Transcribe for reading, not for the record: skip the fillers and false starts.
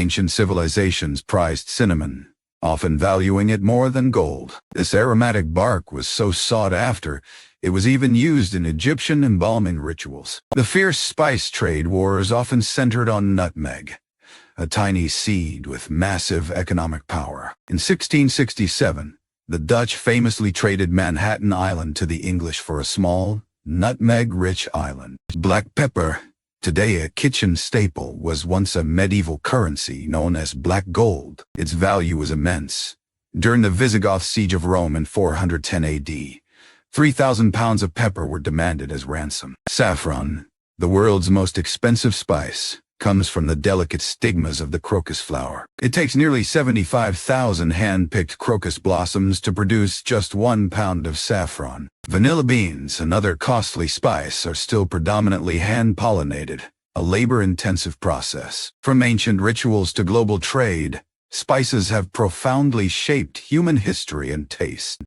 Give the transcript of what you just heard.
Ancient civilizations prized cinnamon, often valuing it more than gold. This aromatic bark was so sought after, it was even used in Egyptian embalming rituals. The fierce spice trade wars often centered on nutmeg, a tiny seed with massive economic power. In 1667, the Dutch famously traded Manhattan Island to the English for a small, nutmeg-rich island. Black pepper, today a kitchen staple, was once a medieval currency known as black gold. Its value was immense. During the Visigoth siege of Rome in 410 AD, 3,000 pounds of pepper were demanded as ransom. Saffron, the world's most expensive spice, comes from the delicate stigmas of the crocus flower. It takes nearly 75,000 hand-picked crocus blossoms to produce just 1 pound of saffron. Vanilla beans, another costly spice, are still predominantly hand-pollinated, a labor-intensive process. From ancient rituals to global trade, spices have profoundly shaped human history and taste.